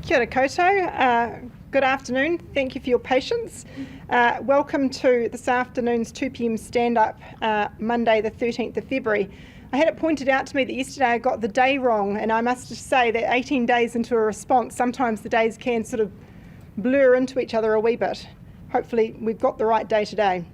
Kia ora koutou. Good afternoon. Thank you for your patience. Welcome to this afternoon's 2 p.m. stand-up, Monday the 13th of February. I had it pointed out to me that yesterday I got the day wrong, and I must just say that 18 days into a response, sometimes the days can sort of blur into each other a wee bit. Hopefully we've got the right day today.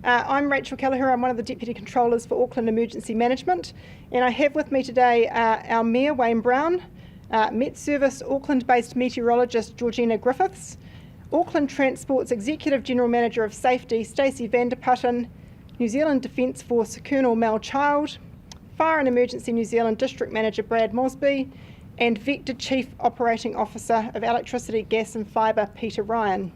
I'm Rachel Kelleher. I'm one of the Deputy Controllers for Auckland Emergency Management, and I have with me today our Mayor, Wayne Brown, MetService Auckland-based meteorologist Georgina Griffiths, Auckland Transport's Executive General Manager of Safety Stacey Vanderputten, New Zealand Defence Force Colonel Mel Child, Fire and Emergency New Zealand District Manager Brad Mosby, and Vector Chief Operating Officer of Electricity, Gas and Fibre Peter Ryan.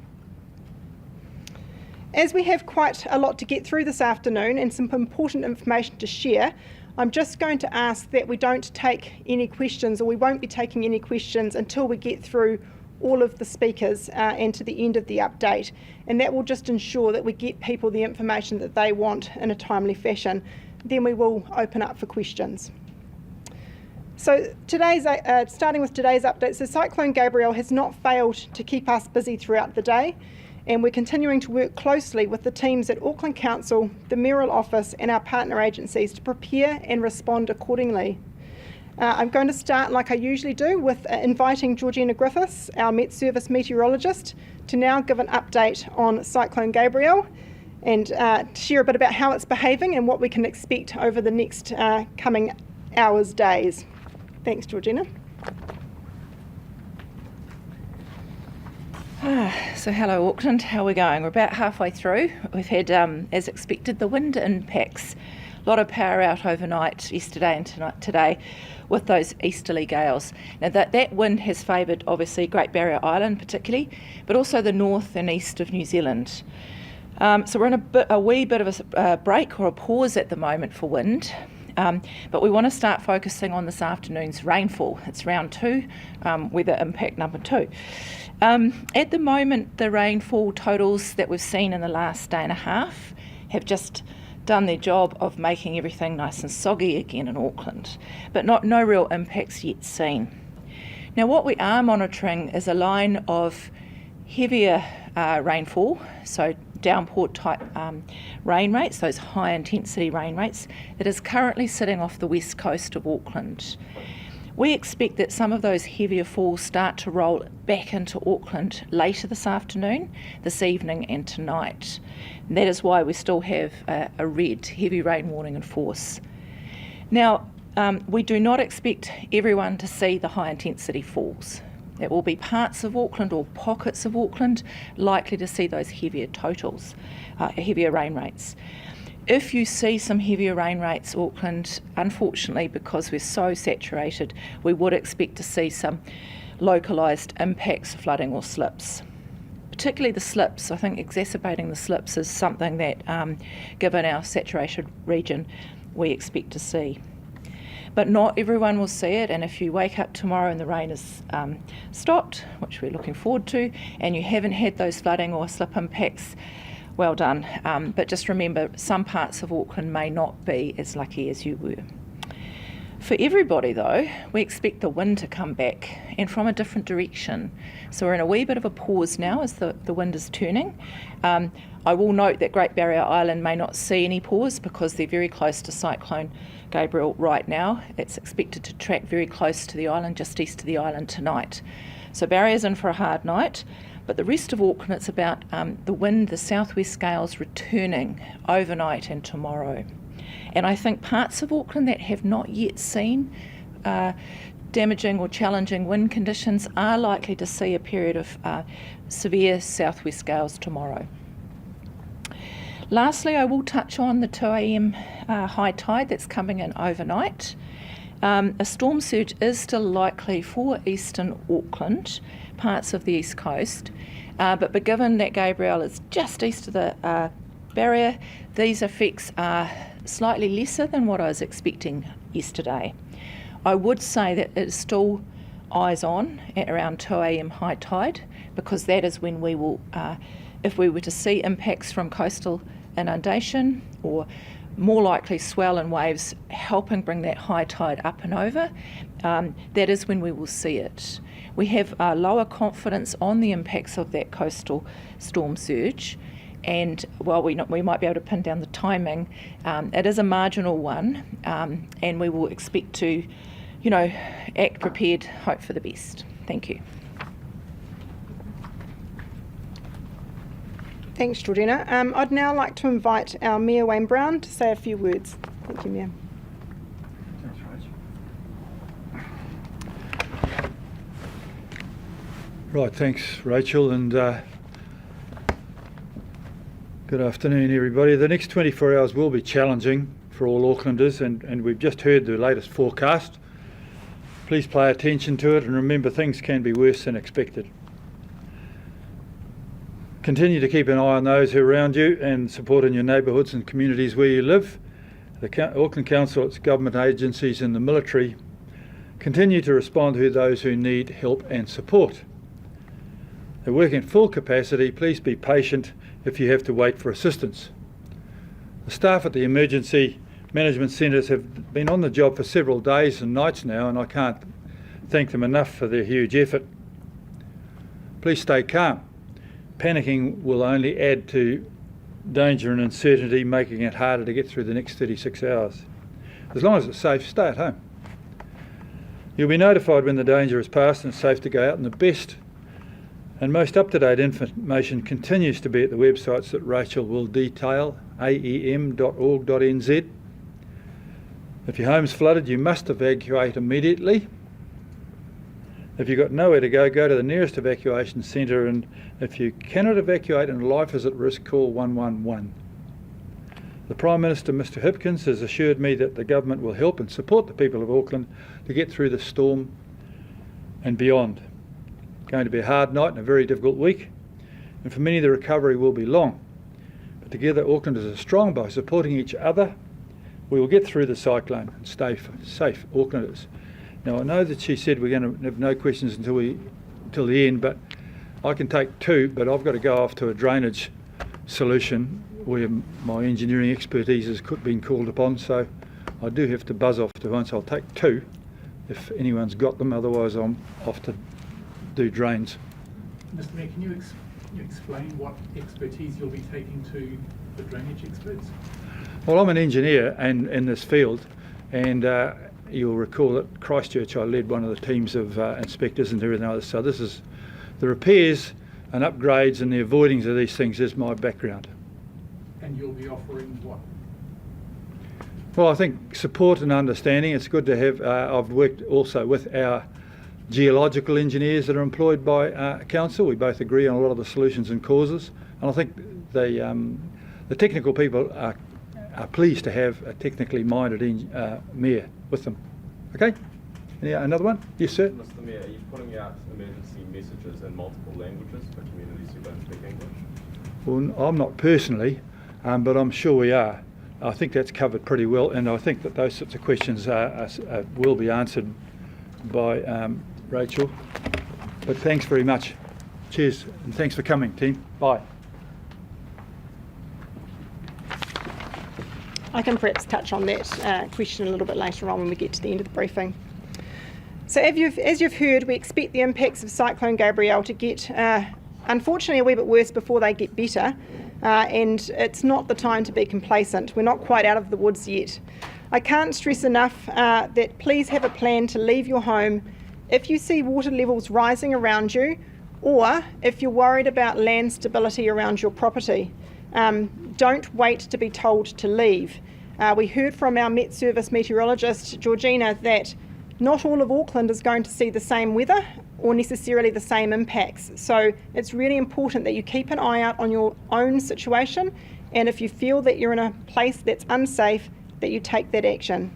As we have quite a lot to get through this afternoon and some important information to share, I'm just going to ask that we don't take any questions, or we won't be taking any questions until we get through all of the speakers and to the end of the update. And that will just ensure that we get people the information that they want in a timely fashion. Then we will open up for questions. So starting with today's update, so Cyclone Gabrielle has not failed to keep us busy throughout the day, and we're continuing to work closely with the teams at Auckland Council, the Mayoral Office and our partner agencies to prepare and respond accordingly. I'm going to start, like I usually do, with inviting Georgina Griffiths, our MetService meteorologist, to now give an update on Cyclone Gabrielle and share a bit about how it's behaving and what we can expect over the next coming hours, days. Thanks, Georgina. So hello Auckland, how are we going? We're about halfway through. We've had, as expected, the wind impacts. A lot of power out overnight yesterday and today with those easterly gales. Now that wind has favoured obviously Great Barrier Island particularly, but also the north and east of New Zealand. So we're in a wee bit of a break or a pause at the moment for wind. But we want to start focusing on this afternoon's rainfall. It's round 2, weather impact number 2. At the moment, the rainfall totals that we've seen in the last day and a half have just done their job of making everything nice and soggy again in Auckland, but no real impacts yet seen. Now what we are monitoring is a line of heavier rainfall, so downpour type rain rates, those high intensity rain rates, that is currently sitting off the west coast of Auckland. We expect that some of those heavier falls start to roll back into Auckland later this afternoon, this evening and tonight. And that is why we still have a red heavy rain warning in force. Now, we do not expect everyone to see the high intensity falls. It will be parts of Auckland or pockets of Auckland likely to see those heavier totals, heavier rain rates. If you see some heavier rain rates, Auckland, unfortunately, because we're so saturated, we would expect to see some localised impacts of flooding or slips. Particularly the slips. I think exacerbating the slips is something that, given our saturated region, we expect to see. But not everyone will see it, and if you wake up tomorrow and the rain is stopped, which we're looking forward to, and you haven't had those flooding or slip impacts, well done. But just remember, some parts of Auckland may not be as lucky as you were. For everybody though, we expect the wind to come back and from a different direction. So we're in a wee bit of a pause now as the wind is turning. I will note that Great Barrier Island may not see any pause because they're very close to Cyclone Gabriel right now. It's expected to track very close to the island, just east of the island tonight. So Barrier's in for a hard night. But the rest of Auckland, it's about the wind, the southwest gales returning overnight and tomorrow. And I think parts of Auckland that have not yet seen damaging or challenging wind conditions are likely to see a period of severe southwest gales tomorrow. Lastly, I will touch on the 2 a.m. high tide that's coming in overnight. A storm surge is still likely for eastern Auckland, parts of the east coast, but given that Gabrielle is just east of the barrier, these effects are slightly lesser than what I was expecting yesterday. I would say that it's still eyes on at around 2 a.m. high tide, because that is when we will, if we were to see impacts from coastal inundation or more likely swell and waves helping bring that high tide up and over, that is when we will see it. We have lower confidence on the impacts of that coastal storm surge, and while we might be able to pin down the timing, it is a marginal one, and we will expect to, act prepared, hope for the best. Thank you. Thanks, Georgina. I'd now like to invite our Mayor Wayne Brown to say a few words. Thank you, Mayor. Right, thanks Rachel, and good afternoon everybody. The next 24 hours will be challenging for all Aucklanders, and we've just heard the latest forecast. Please pay attention to it and remember things can be worse than expected. Continue to keep an eye on those who are around you and support in your neighbourhoods and communities where you live. The Auckland Council, its government agencies and the military continue to respond to those who need help and support. They're working at full capacity. Please be patient if you have to wait for assistance. The staff at the Emergency Management Centres have been on the job for several days and nights now, and I can't thank them enough for their huge effort. Please stay calm. Panicking will only add to danger and uncertainty, making it harder to get through the next 36 hours. As long as it's safe, stay at home. You'll be notified when the danger is past and it's safe to go out, and the best and most up-to-date information continues to be at the websites that Rachel will detail, aem.org.nz. If your home's flooded, you must evacuate immediately. If you've got nowhere to go to the nearest evacuation centre, and if you cannot evacuate and life is at risk, call 111. The Prime Minister, Mr Hipkins, has assured me that the government will help and support the people of Auckland to get through the storm and beyond. Going to be a hard night and a very difficult week, and for many the recovery will be long. But together Aucklanders are strong. By supporting each other, we will get through the cyclone and stay safe, Aucklanders. Now I know that she said we're going to have no questions until the end, but I can take two, but I've got to go off to a drainage solution where my engineering expertise has been called upon, so I do have to buzz off to one, so I'll take two if anyone's got them, otherwise I'm off to do drains. Mr Mayor, can you explain what expertise you'll be taking to the drainage experts? Well, I'm an engineer and in this field, and you'll recall that Christchurch I led one of the teams of inspectors and everything else, so this is the repairs and upgrades and the avoidings of these things is my background. And you'll be offering what? Well, I think support and understanding. It's good to have, I've worked also with our geological engineers that are employed by Council. We both agree on a lot of the solutions and causes, and I think the technical people are pleased to have a technically minded mayor with them. Okay? Another one? Yes, sir? Mr Mayor, are you putting out emergency messages in multiple languages for communities who don't speak English? Well, I'm not personally, but I'm sure we are. I think that's covered pretty well, and I think that those sorts of questions will be answered by Rachel. But thanks very much. Cheers, and thanks for coming, team. Bye. I can perhaps touch on that question a little bit later on when we get to the end of the briefing. So as you've heard, we expect the impacts of Cyclone Gabrielle to get, unfortunately, a wee bit worse before they get better, and it's not the time to be complacent. We're not quite out of the woods yet. I can't stress enough that please have a plan to leave your home if you see water levels rising around you, or if you're worried about land stability around your property. Don't wait to be told to leave. We heard from our MetService meteorologist, Georgina, that not all of Auckland is going to see the same weather or necessarily the same impacts. So it's really important that you keep an eye out on your own situation, and if you feel that you're in a place that's unsafe, that you take that action.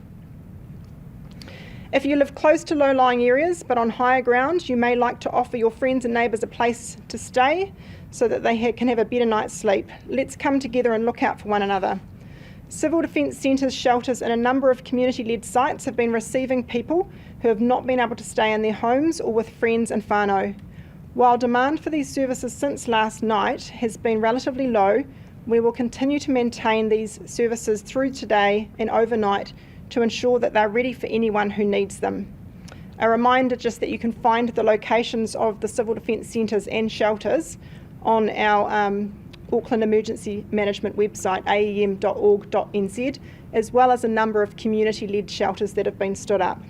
If you live close to low-lying areas but on higher ground, you may like to offer your friends and neighbours a place to stay so that they can have a better night's sleep. Let's come together and look out for one another. Civil Defence Centres, shelters and a number of community-led sites have been receiving people who have not been able to stay in their homes or with friends and whānau. While demand for these services since last night has been relatively low, we will continue to maintain these services through today and overnight to ensure that they're ready for anyone who needs them. A reminder just that you can find the locations of the Civil Defence Centres and shelters on our Auckland Emergency Management website, aem.org.nz, as well as a number of community-led shelters that have been stood up.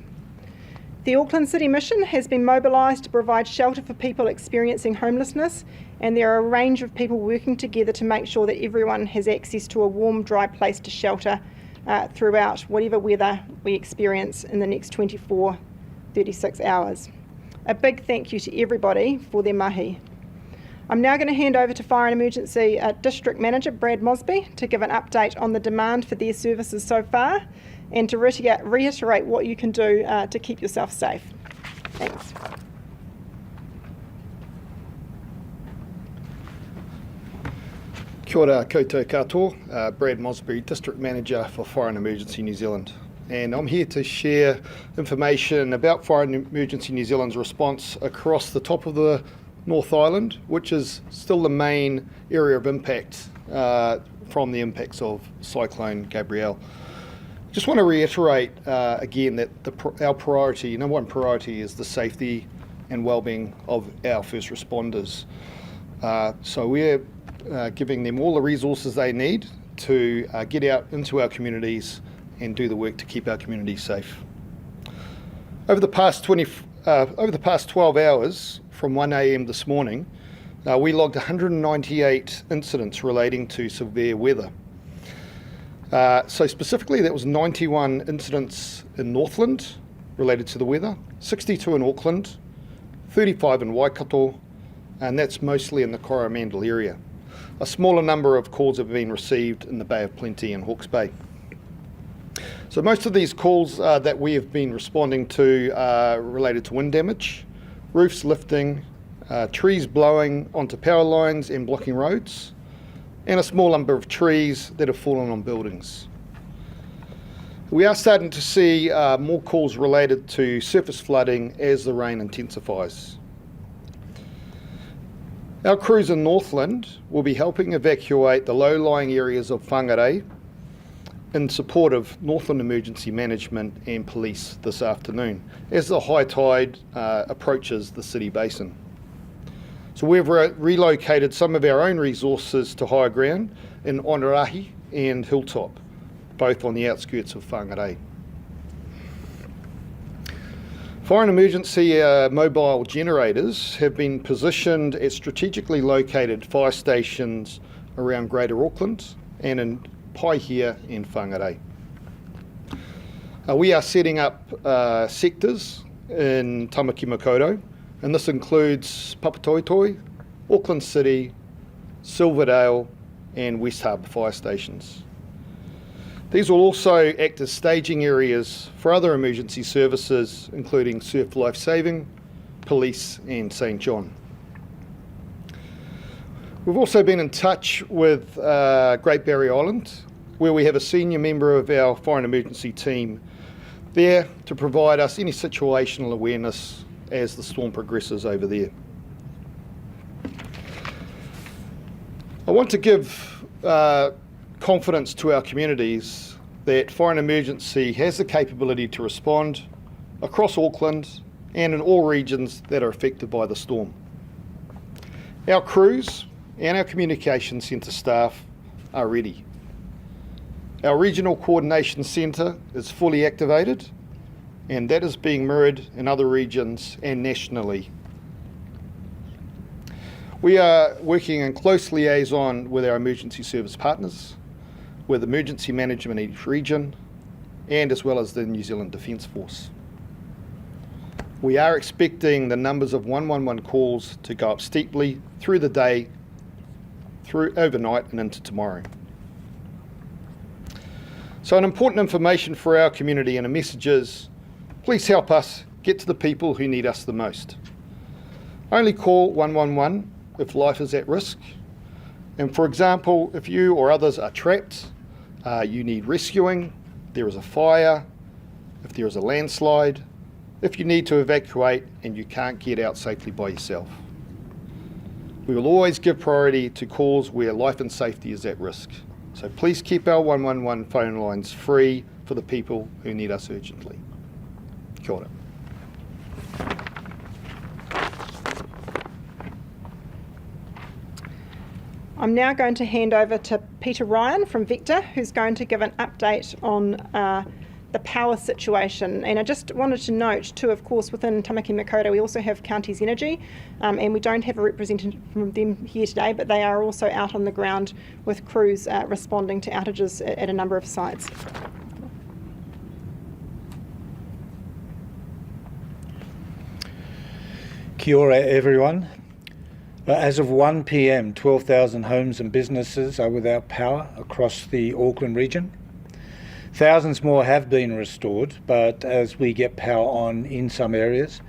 The Auckland City Mission has been mobilised to provide shelter for people experiencing homelessness, and there are a range of people working together to make sure that everyone has access to a warm, dry place to shelter throughout whatever weather we experience in the next 36 hours. A big thank you to everybody for their mahi. I'm now going to hand over to Fire and Emergency District Manager Brad Mosby to give an update on the demand for their services so far and to reiterate what you can do to keep yourself safe. Thanks. Kia ora koutou katoa, Brad Mosby, District Manager for Fire and Emergency New Zealand. And I'm here to share information about Fire and Emergency New Zealand's response across the top of the North Island, which is still the main area of impact from the impacts of Cyclone Gabrielle. Just want to reiterate again that our priority, number one priority, is the safety and well-being of our first responders. So we're giving them all the resources they need to get out into our communities and do the work to keep our communities safe. Over the past 12 hours, from 1 a.m. this morning, we logged 198 incidents relating to severe weather. So specifically, that was 91 incidents in Northland related to the weather, 62 in Auckland, 35 in Waikato, and that's mostly in the Coromandel area. A smaller number of calls have been received in the Bay of Plenty and Hawke's Bay. So most of these calls that we have been responding to are related to wind damage, roofs lifting, trees blowing onto power lines and blocking roads, and a small number of trees that have fallen on buildings. We are starting to see more calls related to surface flooding as the rain intensifies. Our crews in Northland will be helping evacuate the low-lying areas of Whangarei in support of Auckland Emergency Management and police this afternoon as the high tide approaches the city basin. So we've relocated some of our own resources to higher ground in Onarahi and Hilltop, both on the outskirts of Whangarei. Fire and emergency mobile generators have been positioned at strategically located fire stations around Greater Auckland and in Paihia and Whangarei. We are setting up sectors in Tamaki Makaurau, and this includes Papatoetoe, Auckland City, Silverdale and West Harbour fire stations. These will also act as staging areas for other emergency services, including Surf Life Saving, Police and St John. We've also been in touch with Great Barrier Island, where we have a senior member of our fire and emergency team there to provide us any situational awareness as the storm progresses over there. I want to give confidence to our communities that fire and emergency has the capability to respond across Auckland and in all regions that are affected by the storm. Our crews and our communication centre staff are ready. Our regional coordination centre is fully activated, and that is being mirrored in other regions and nationally. We are working in close liaison with our emergency service partners, with emergency management in each region, and as well as the New Zealand Defence Force. We are expecting the numbers of 111 calls to go up steeply through the day, through overnight and into tomorrow. So an important information for our community and a message is, please help us get to the people who need us the most. Only call 111 if life is at risk. And for example, if you or others are trapped, you need rescuing, there is a fire, if there is a landslide, if you need to evacuate and you can't get out safely by yourself. We will always give priority to calls where life and safety is at risk. So please keep our 111 phone lines free for the people who need us urgently. Kia ora. I'm now going to hand over to Peter Ryan from Vector, who's going to give an update on the power situation. And I just wanted to note too, of course, within Tamaki Makaurau we also have Counties Energy, and we don't have a representative from them here today, but they are also out on the ground with crews responding to outages at a number of sites. Kia ora everyone. As of 1 p.m, 12,000 homes and businesses are without power across the Auckland region. Thousands more have been restored, but as we get power on in some areas,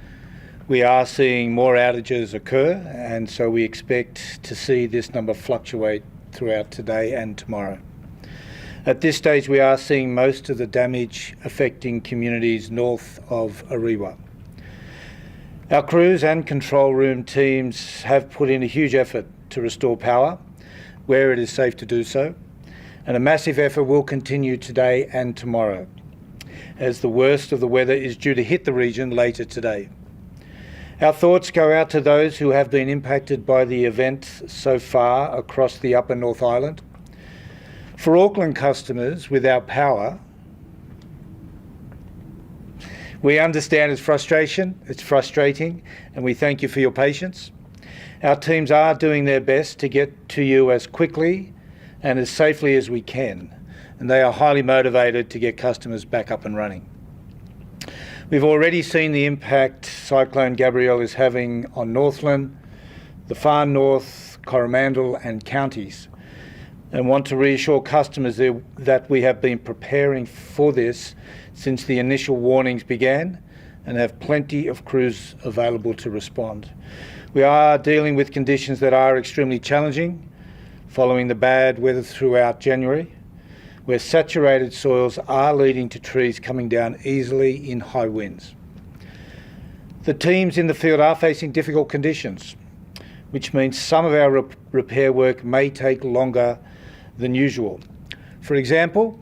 we are seeing more outages occur, and so we expect to see this number fluctuate throughout today and tomorrow. At this stage, we are seeing most of the damage affecting communities north of Ariwa. Our crews and control room teams have put in a huge effort to restore power where it is safe to do so, and a massive effort will continue today and tomorrow, as the worst of the weather is due to hit the region later today. Our thoughts go out to those who have been impacted by the event so far across the Upper North Island. For Auckland customers without power, we understand its frustration, it's frustrating, and we thank you for your patience. Our teams are doing their best to get to you as quickly and as safely as we can, and they are highly motivated to get customers back up and running. We've already seen the impact Cyclone Gabrielle is having on Northland, the far north, Coromandel and counties, and want to reassure customers that we have been preparing for this since the initial warnings began and have plenty of crews available to respond. We are dealing with conditions that are extremely challenging following the bad weather throughout January, where saturated soils are leading to trees coming down easily in high winds. The teams in the field are facing difficult conditions, which means some of our repair work may take longer than usual. For example,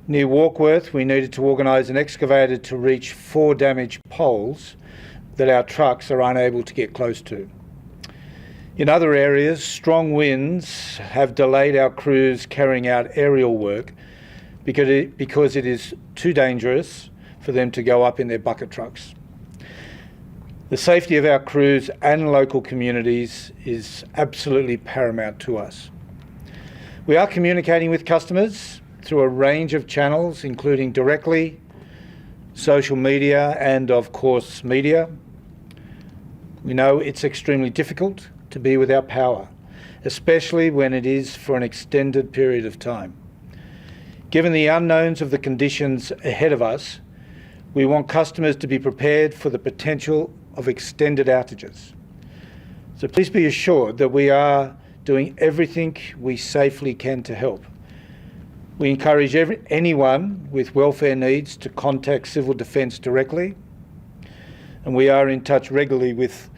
near Warkworth, we needed to organise an excavator to reach 4 damaged poles that our trucks are unable to get close to. In other areas, strong winds have delayed our crews carrying out aerial work because it is too dangerous for them to go up in their bucket trucks. The safety of our crews and local communities is absolutely paramount to us. We are communicating with customers through a range of channels, including directly, social media, and of course media. We know it's extremely difficult to be without power, especially when it is for an extended period of time. Given the unknowns of the conditions ahead of us, we want customers to be prepared for the potential of extended outages. So please be assured that we are doing everything we safely can to help. We encourage anyone with welfare needs to contact Civil Defence directly, and we are in touch regularly with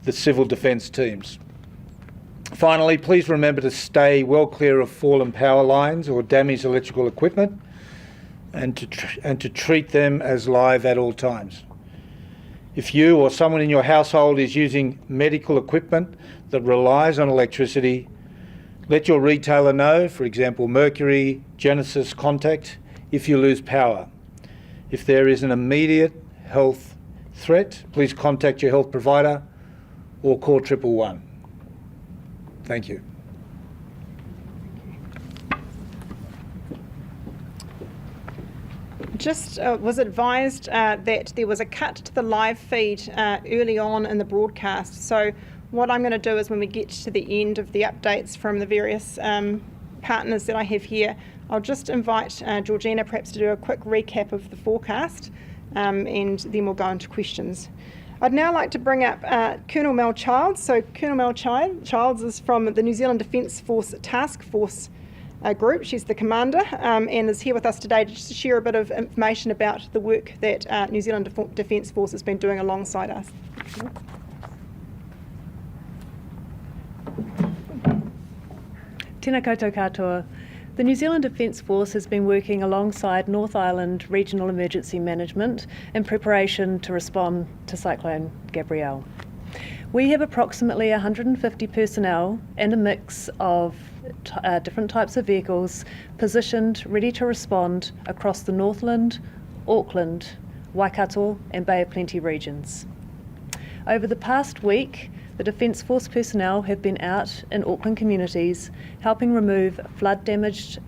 the Civil Defence teams. Finally, please remember to stay well clear of fallen power lines or damaged electrical equipment, and to treat them as live at all times. If you or someone in your household is using medical equipment that relies on electricity, let your retailer know, for example Mercury, Genesis, Contact, if you lose power. If there is an immediate health threat, please contact your health provider or call 111. Thank you. Just was advised that there was a cut to the live feed early on in the broadcast. So what I'm going to do is when we get to the end of the updates from the various partners that I have here, I'll just invite Georgina perhaps to do a quick recap of the forecast, and then we'll go into questions. I'd now like to bring up Colonel Mel Childs. So Colonel Mel Childs is from the New Zealand Defence Force Task Force group. She's the commander and is here with us today to just share a bit of information about the work that New Zealand Defence Force has been doing alongside us. Tēnā koutou katoa. The New Zealand Defence Force has been working alongside North Island Regional Emergency Management in preparation to respond to Cyclone Gabrielle. We have approximately 150 personnel and a mix of different types of vehicles positioned ready to respond across the Northland, Auckland, Waikato and Bay of Plenty regions. Over the past week, the Defence Force personnel have been out in Auckland communities helping remove flood-damaged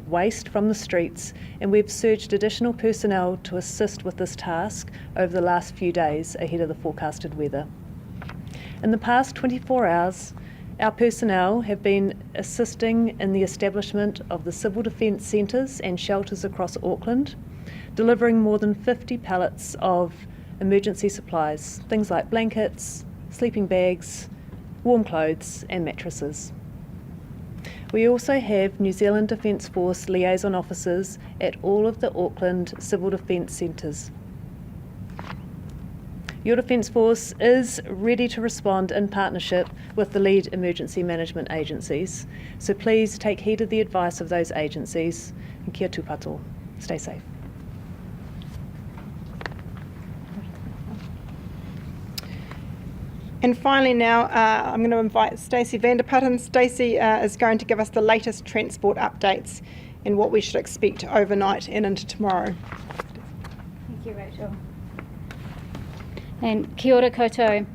waste from the streets, and we've surged additional personnel to assist with this task over the last few days ahead of the forecasted weather. In the past 24 hours, our personnel have been assisting in the establishment of the civil defence centres and shelters across Auckland, delivering more than 50 pallets of emergency supplies, things like blankets, sleeping bags, warm clothes and mattresses. We also have New Zealand Defence Force liaison officers at all of the Auckland Civil Defence Centres. Your Defence Force is ready to respond in partnership with the lead emergency management agencies, so please take heed of the advice of those agencies. And kia tūpato. Stay safe. And finally now, I'm going to invite Stacey Vanderputten. Stacey is going to give us the latest transport updates and what we should expect overnight and into tomorrow. Thank you, Rachel. And kia ora koutou.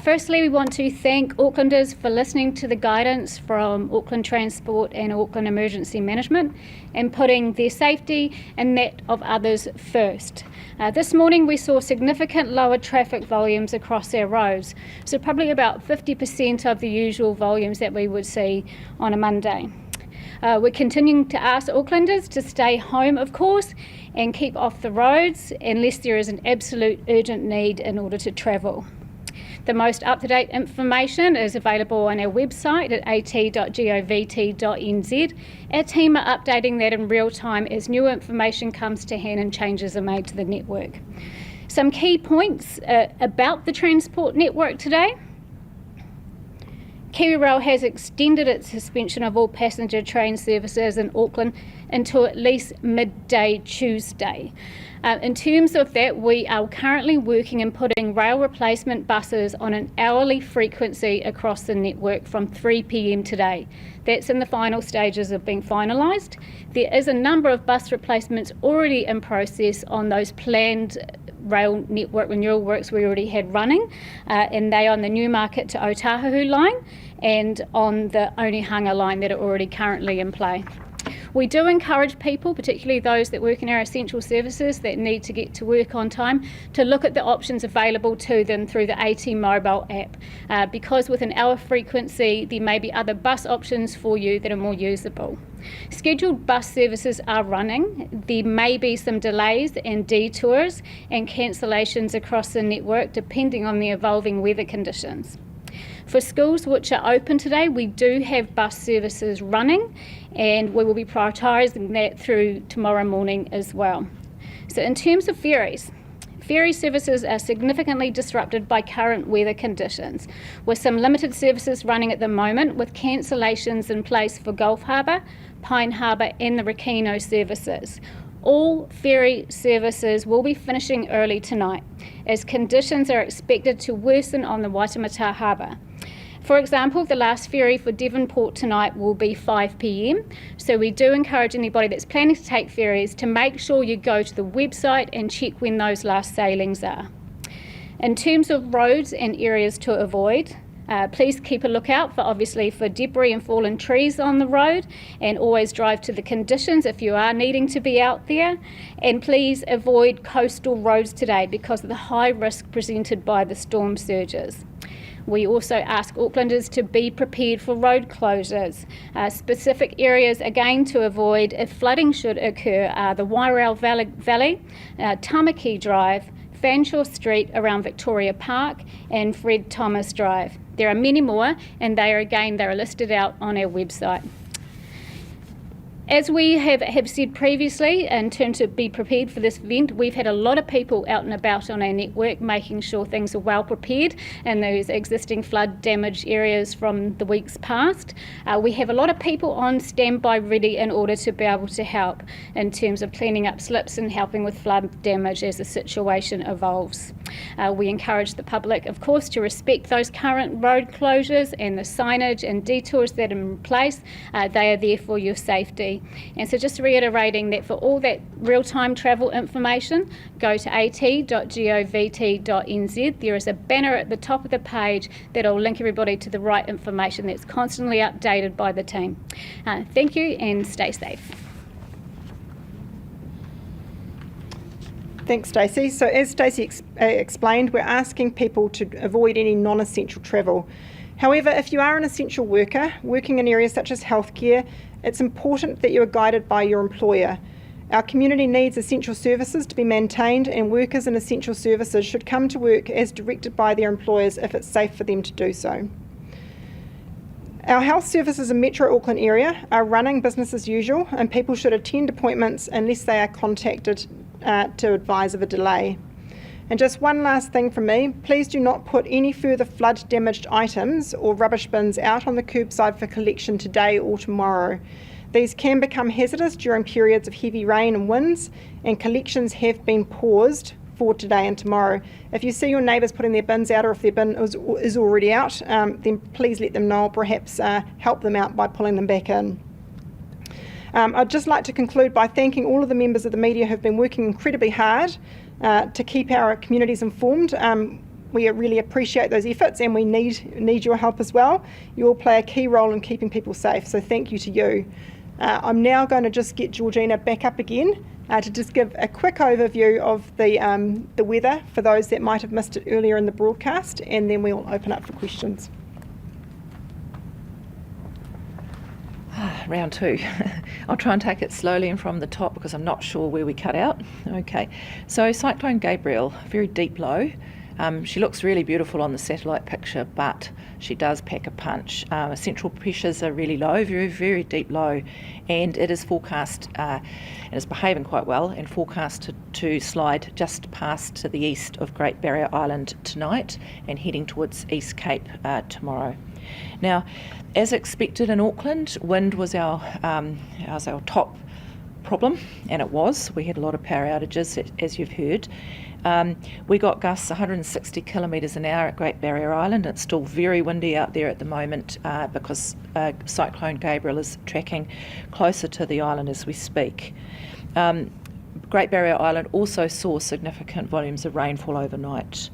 Firstly, we want to thank Aucklanders for listening to the guidance from Auckland Transport and Auckland Emergency Management and putting their safety and that of others first. This morning we saw significant lower traffic volumes across our roads, so probably about 50% of the usual volumes that we would see on a Monday. We're continuing to ask Aucklanders to stay home, of course, and keep off the roads unless there is an absolute urgent need in order to travel. The most up-to-date information is available on our website at at.govt.nz. Our team are updating that in real time as new information comes to hand and changes are made to the network. Some key points about the transport network today. KiwiRail has extended its suspension of all passenger train services in Auckland until at least midday Tuesday. In terms of that, we are currently working and putting rail replacement buses on an hourly frequency across the network from 3 p.m. today. That's in the final stages of being finalised. There is a number of bus replacements already in process on those planned rail network renewal works we already had running, and they are on the Newmarket to Otahuhu line and on the Onehunga line that are already currently in play. We do encourage people, particularly those that work in our essential services that need to get to work on time, to look at the options available to them through the AT mobile app, because with an hour frequency there may be other bus options for you that are more usable. Scheduled bus services are running. There may be some delays and detours and cancellations across the network depending on the evolving weather conditions. For schools which are open today, we do have bus services running, and we will be prioritising that through tomorrow morning as well. So in terms of ferries, ferry services are significantly disrupted by current weather conditions, with some limited services running at the moment, with cancellations in place for Gulf Harbour, Pine Harbour and the Rakino services. All ferry services will be finishing early tonight, as conditions are expected to worsen on the Waitemata Harbour. For example, the last ferry for Devonport tonight will be 5 p.m, so we do encourage anybody that's planning to take ferries to make sure you go to the website and check when those last sailings are. In terms of roads and areas to avoid, please keep a lookout for debris and fallen trees on the road, and always drive to the conditions if you are needing to be out there. And please avoid coastal roads today because of the high risk presented by the storm surges. We also ask Aucklanders to be prepared for road closures. Specific areas again to avoid if flooding should occur are the Wairau Valley, Tamaki Drive, Fanshawe Street around Victoria Park and Fred Thomas Drive. There are many more, and they are listed out on our website. As we have said previously, in terms of be prepared for this event, we've had a lot of people out and about on our network making sure things are well prepared in those existing flood damaged areas from the weeks past. We have a lot of people on standby ready in order to be able to help in terms of cleaning up slips and helping with flood damage as the situation evolves. We encourage the public, of course, to respect those current road closures and the signage and detours that are in place. They are there for your safety. And so just reiterating that for all that real-time travel information, go to at.govt.nz. There is a banner at the top of the page that will link everybody to the right information that's constantly updated by the team. Thank you and stay safe. Thanks, Stacey. So as Stacey explained, we're asking people to avoid any non-essential travel. However, if you are an essential worker working in areas such as healthcare, it's important that you are guided by your employer. Our community needs essential services to be maintained, and workers in essential services should come to work as directed by their employers if it's safe for them to do so. Our health services in Metro Auckland area are running business as usual, and people should attend appointments unless they are contacted to advise of a delay. And just one last thing from me, please do not put any further flood damaged items or rubbish bins out on the curbside for collection today or tomorrow. These can become hazardous during periods of heavy rain and winds, and collections have been paused for today and tomorrow. If you see your neighbours putting their bins out, or if their bin is already out, then please let them know, or perhaps help them out by pulling them back in. I'd just like to conclude by thanking all of the members of the media who have been working incredibly hard to keep our communities informed. We really appreciate those efforts, and we need your help as well. You all play a key role in keeping people safe, so thank you to you. I'm now going to just get Georgina back up again to just give a quick overview of the weather for those that might have missed it earlier in the broadcast, and then we'll open up for questions. Round two. I'll try and take it slowly and from the top because I'm not sure where we cut out. Okay, so Cyclone Gabriel, very deep low. She looks really beautiful on the satellite picture, but she does pack a punch. Central pressures are really low, very, very deep low, and it is forecast, and it's behaving quite well, and forecast to slide just past to the east of Great Barrier Island tonight and heading towards East Cape tomorrow. Now, as expected in Auckland, wind was our top problem, and it was. We had a lot of power outages, as you've heard. We got gusts 160 kilometres an hour at Great Barrier Island. It's still very windy out there at the moment because Cyclone Gabriel is tracking closer to the island as we speak. Great Barrier Island also saw significant volumes of rainfall overnight.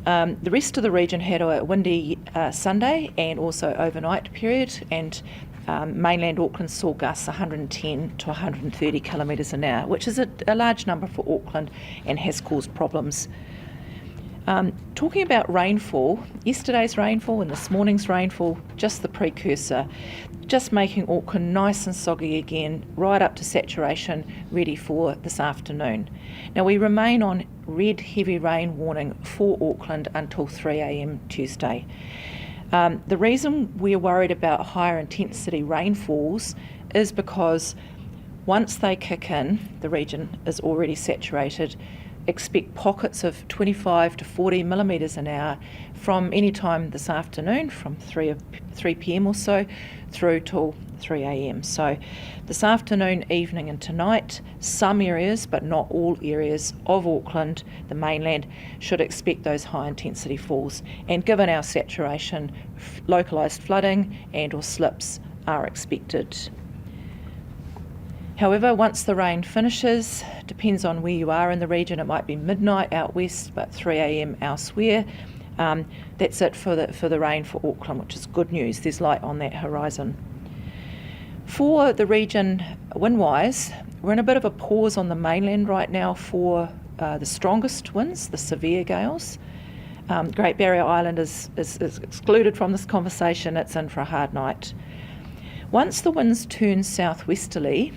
The rest of the region had a windy Sunday and also overnight period, and mainland Auckland saw gusts 110 to 130 kilometres an hour, which is a large number for Auckland and has caused problems. Talking about rainfall, yesterday's rainfall and this morning's rainfall, just the precursor, just making Auckland nice and soggy again, right up to saturation, ready for this afternoon. Now we remain on red heavy rain warning for Auckland until 3 a.m. Tuesday. The reason we're worried about higher intensity rainfalls is because once they kick in, the region is already saturated. Expect pockets of 25 to 40 millimetres an hour from any time this afternoon, from 3 p.m. or so through till 3 a.m. So this afternoon, evening and tonight, some areas, but not all areas of Auckland, the mainland, should expect those high intensity falls. And given our saturation, localised flooding and or slips are expected. However, once the rain finishes, depends on where you are in the region, it might be midnight out west, but 3 a.m. elsewhere. That's it for the rain for Auckland, which is good news. There's light on that horizon. For the region, wind-wise, we're in a bit of a pause on the mainland right now for the strongest winds, the severe gales. Great Barrier Island is excluded from this conversation. It's in for a hard night. Once the winds turn southwesterly,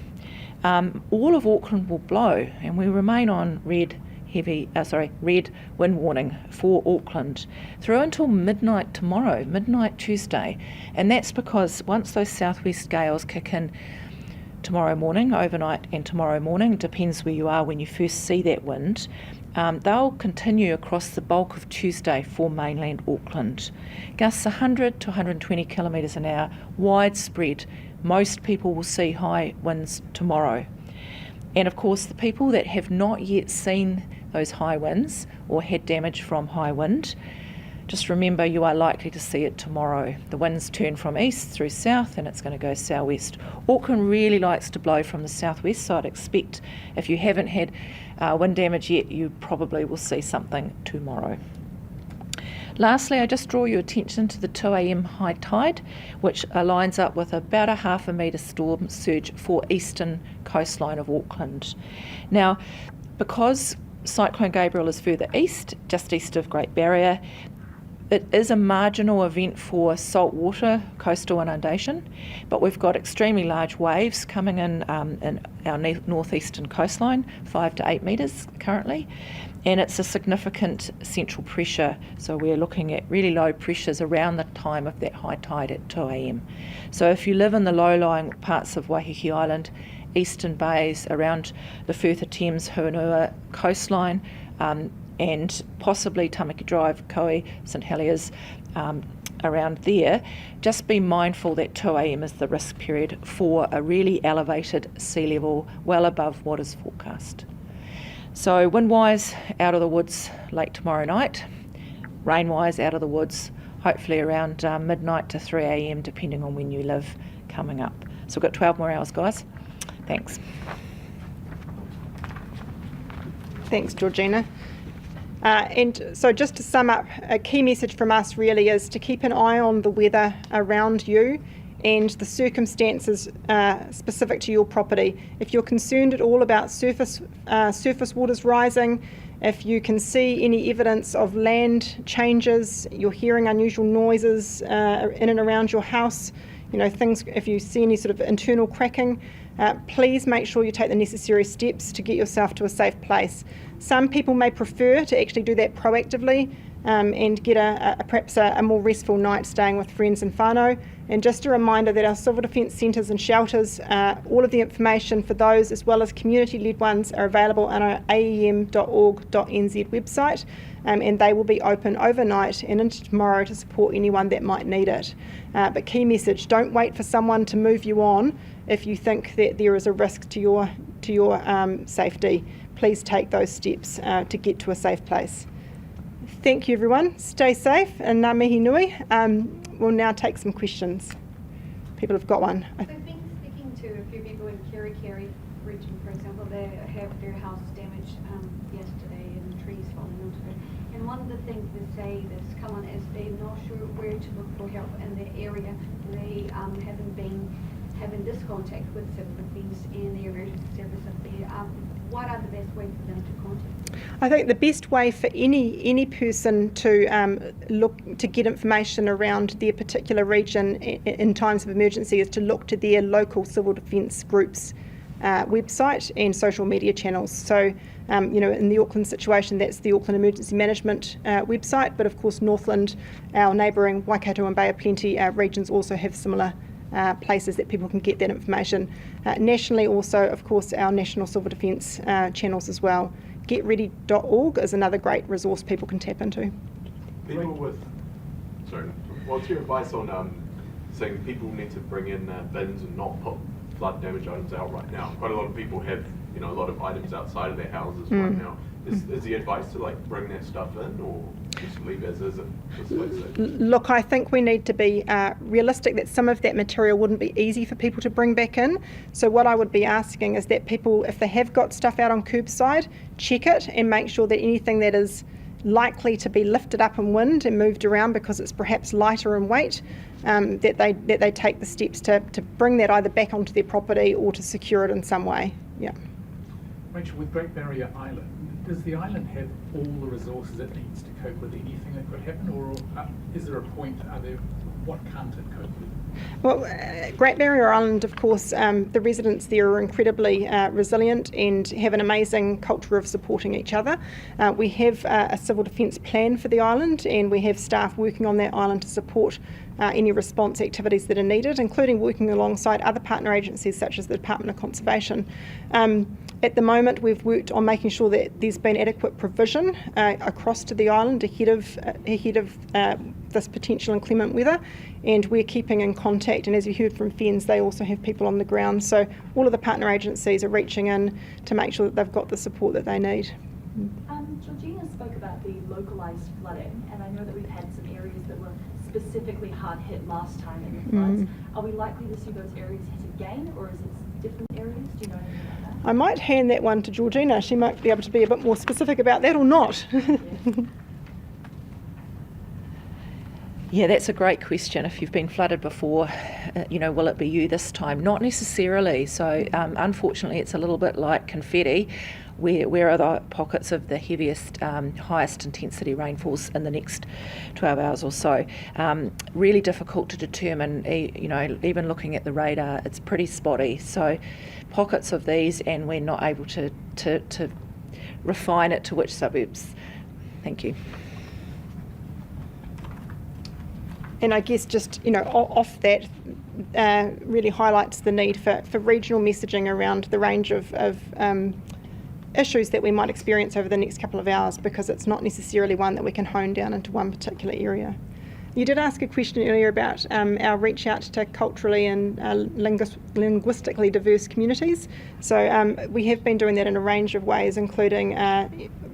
all of Auckland will blow, and we remain on red wind warning for Auckland through until midnight tomorrow, midnight Tuesday. And that's because once those southwest gales kick in tomorrow morning, overnight and tomorrow morning, depends where you are when you first see that wind, they'll continue across the bulk of Tuesday for mainland Auckland. Gusts 100 to 120 kilometres an hour, widespread. Most people will see high winds tomorrow. And of course, the people that have not yet seen those high winds or had damage from high wind, just remember you are likely to see it tomorrow. The winds turn from east through south and it's going to go southwest. Auckland really likes to blow from the southwest, so I'd expect if you haven't had wind damage yet, you probably will see something tomorrow. Lastly, I just draw your attention to the 2 a.m. high tide, which lines up with about a half a metre storm surge for eastern coastline of Auckland. Now, because Cyclone Gabriel is further east, just east of Great Barrier, it is a marginal event for saltwater coastal inundation, but we've got extremely large waves coming in our northeastern coastline, 5 to 8 metres currently, and it's a significant central pressure, so we're looking at really low pressures around the time of that high tide at 2 a.m. So if you live in the low-lying parts of Waiheke Island, eastern bays, around the Firth Thames, Hunua coastline, and possibly Tamaki Drive, Koe, St Heliers, around there, just be mindful that 2 a.m. is the risk period for a really elevated sea level, well above what is forecast. So wind-wise, out of the woods late tomorrow night, rain-wise, out of the woods, hopefully around midnight to 3 a.m, depending on when you live, coming up. So we've got 12 more hours, guys. Thanks. Thanks, Georgina. And so just to sum up, a key message from us really is to keep an eye on the weather around you and the circumstances specific to your property. If you're concerned at all about surface waters rising, if you can see any evidence of land changes, you're hearing unusual noises in and around your house, things, if you see any sort of internal cracking, please make sure you take the necessary steps to get yourself to a safe place. Some people may prefer to actually do that proactively and get perhaps a more restful night staying with friends and whānau. And just a reminder that our civil defence centres and shelters, all of the information for those as well as community-led ones are available on our aem.org.nz website, and they will be open overnight and into tomorrow to support anyone that might need it. But key message, don't wait for someone to move you on if you think that there is a risk to your safety. Please take those steps to get to a safe place. Thank you, everyone. Stay safe and ngā mihi nui. We'll now take some questions. People have got one. We've been speaking to a few people in Kirikiri region, for example. They have their house damaged yesterday and trees falling onto it. And one of the things they say that's come on is they're not sure where to look for help in the area. They haven't been having this contact with civil defence and the emergency service up there. What are the best ways for them to contact? I think the best way for any person to look to get information around their particular region in times of emergency is to look to their local civil defence group's website and social media channels. So, in the Auckland situation, that's the Auckland Emergency Management website, but of course Northland, our neighbouring Waikato and Bay of Plenty regions also have similar places that people can get that information. Nationally also, of course, our National Civil Defence channels as well. GetReady.org is another great resource people can tap into. People with, what's your advice on saying people need to bring in bins and not put flood damage items out right now? Quite a lot of people have, a lot of items outside of their houses right now. Is the advice to bring that stuff in or just leave as is? Look, I think we need to be realistic that some of that material wouldn't be easy for people to bring back in. So what I would be asking is that people, if they have got stuff out on curbside, check it and make sure that anything that is likely to be lifted up in wind and moved around because it's perhaps lighter in weight, that they take the steps to bring that either back onto their property or to secure it in some way. Yeah. Rachel, with Great Barrier Island, does the island have all the resources it needs to cope with anything that could happen, or is there a point, what can't it cope with? Well, Great Barrier Island, of course, the residents there are incredibly resilient and have an amazing culture of supporting each other. We have a civil defence plan for the island, and we have staff working on that island to support any response activities that are needed, including working alongside other partner agencies such as the Department of Conservation. At the moment, we've worked on making sure that there's been adequate provision across to the island ahead of this potential inclement weather, and we're keeping in contact. And as you heard from FENZ, they also have people on the ground. So all of the partner agencies are reaching in to make sure that they've got the support that they need. localised flooding, and I know that we've had some areas that were specifically hard hit last time in the floods. Are we likely to see those areas hit again, or is it different areas? Do you know anything about that? I might hand that one to Georgina. She might be able to be a bit more specific about that, or not. Yeah, that's a great question. If you've been flooded before, will it be you this time? Not necessarily. So unfortunately, it's a little bit like confetti. Where are the pockets of the heaviest, highest intensity rainfalls in the next 12 hours or so? Really difficult to determine, even looking at the radar, it's pretty spotty. So pockets of these, and we're not able to refine it to which suburbs. Thank you. And I guess just, off that, really highlights the need for regional messaging around the range of issues that we might experience over the next couple of hours, because it's not necessarily one that we can hone down into one particular area. You did ask a question earlier about our reach out to culturally and linguistically diverse communities. So we have been doing that in a range of ways, including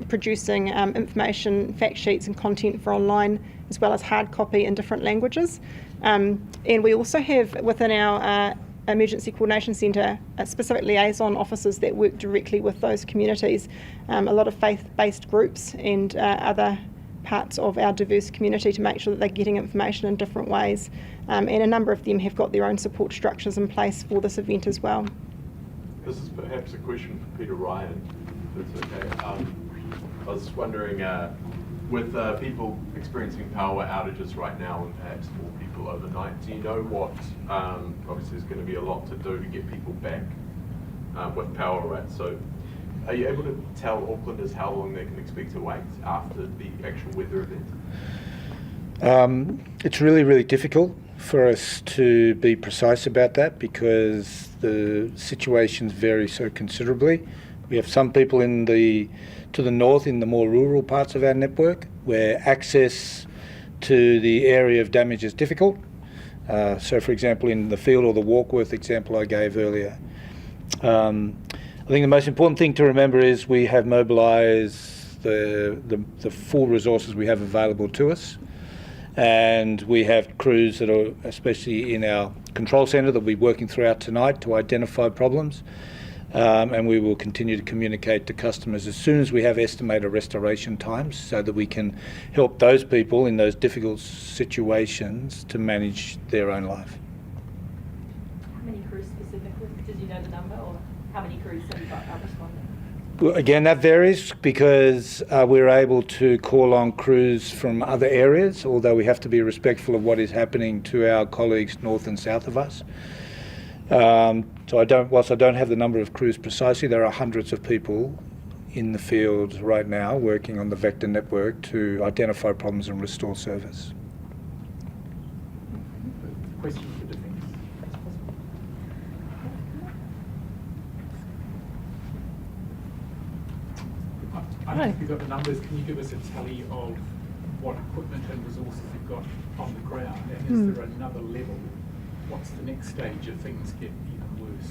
producing information, fact sheets and content for online, as well as hard copy in different languages. And we also have within our Emergency Coordination Centre specific liaison officers that work directly with those communities, a lot of faith-based groups and other parts of our diverse community to make sure that they're getting information in different ways. And a number of them have got their own support structures in place for this event as well. This is perhaps a question for Peter Ryan, if it's okay. I was wondering, with people experiencing power outages right now and perhaps more people overnight, do you know what, obviously there's going to be a lot to do to get people back with power, right? So are you able to tell Aucklanders how long they can expect to wait after the actual weather event? It's really, really difficult for us to be precise about that because the situations vary so considerably. We have some people to the north in the more rural parts of our network where access to the area of damage is difficult. So for example, in the Field or the Warkworth example I gave earlier. I think the most important thing to remember is we have mobilised the full resources we have available to us, and we have crews that are, especially in our control centre, that will be working throughout tonight to identify problems. And we will continue to communicate to customers as soon as we have estimated restoration times so that we can help those people in those difficult situations to manage their own life. How many crews specifically? Did you know the number, or how many crews have you got responding? Well, again, that varies because we're able to call on crews from other areas, although we have to be respectful of what is happening to our colleagues north and south of us. So whilst I don't have the number of crews precisely, there are hundreds of people in the field right now working on the vector network to identify problems and restore service. Question for Defence. I don't know if you've got the numbers. Can you give us a tally of what equipment and resources you've got on the ground? And is there another level? What's the next stage if things get even worse?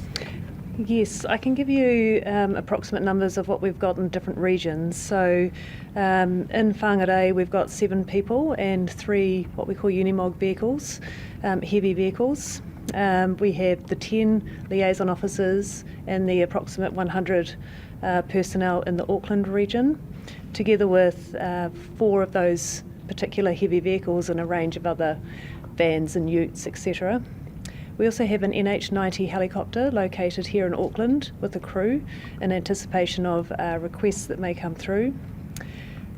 Yes, I can give you approximate numbers of what we've got in different regions. So in Whangarei we've got 7 people and 3 what we call Unimog vehicles, heavy vehicles. We have the 10 liaison officers and the approximate 100 personnel in the Auckland region, together with 4 of those particular heavy vehicles and a range of other vans and utes, etc. We also have an NH90 helicopter located here in Auckland with a crew in anticipation of requests that may come through.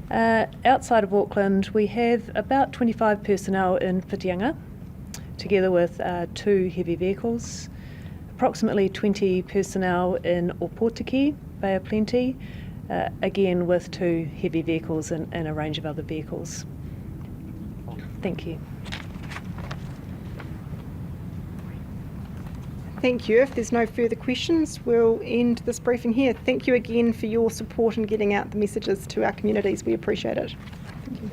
Outside of Auckland, we have about 25 personnel in Whitianga, together with 2 heavy vehicles, approximately 20 personnel in Opotiki, Bay of Plenty, again with 2 heavy vehicles and a range of other vehicles. Thank you. Thank you. If there's no further questions, we'll end this briefing here. Thank you again for your support in getting out the messages to our communities. We appreciate it. Thank you.